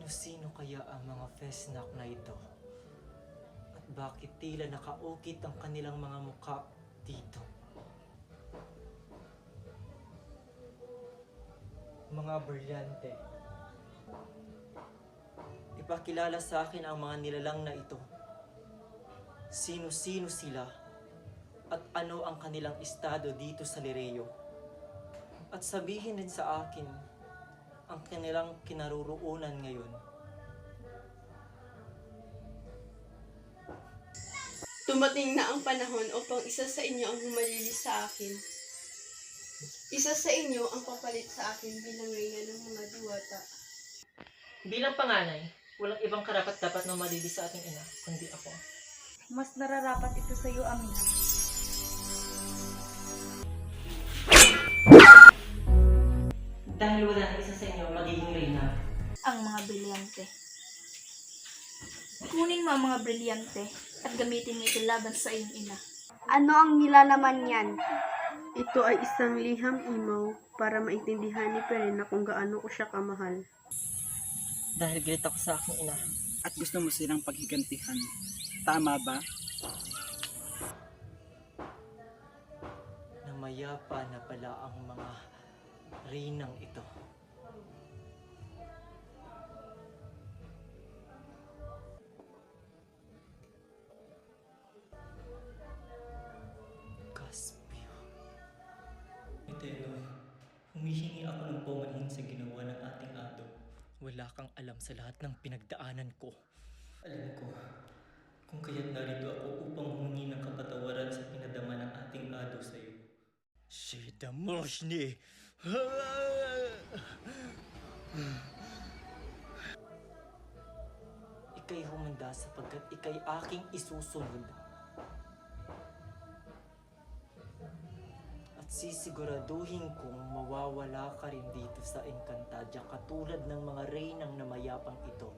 Sino-sino kaya ang mga Fesnak na ito? At bakit tila nakaukit ang kanilang mga mukha dito? Mga brilyante, ipakilala sa akin ang mga nilalang na ito. Sino-sino sila at ano ang kanilang estado dito sa Lireo. At sabihin din sa akin ang kanilang kinaroroonan ngayon. Dumating na ang panahon upang isa sa inyo ang humalili sa akin. Isa sa inyo ang papalit sa akin bilang reyna ng mga diwata. Bilang panganay, walang ibang karapat-dapat na malili sa ating ina, kundi ako. Mas nararapat ito sa iyo, Amina. Dahil wala na isa sa inyo magiging reyna. Ang mga brilyante. Kunin mo ang mga brilyante at gamitin mo ito laban sa iyong ina. Ano ang nilalaman yan? Ito ay isang liham imaw para maintindihan ni Perena kung gaano ko siya kamahal. Dahil galit ako sa aking ina. At gusto mo silang paghigantihan. Tama ba? Namayapa na pala ang mga reynang ito. Caspio. Eteno, humihingi ako ng paumanhin sa ginawa ng ating ado. Wala kang alam sa lahat ng pinagdaanan ko. Alam ko, kung kaya't narito ako upang humingi ng kapatawaran sa pinadama ng ating ado sa iyo. Shidamoshni! Ika'y humanda sapagkat ika'y aking isusunod. At sisiguraduhin kong mawawala ka rin dito sa Encantadia katulad ng mga reynang namayapang ito.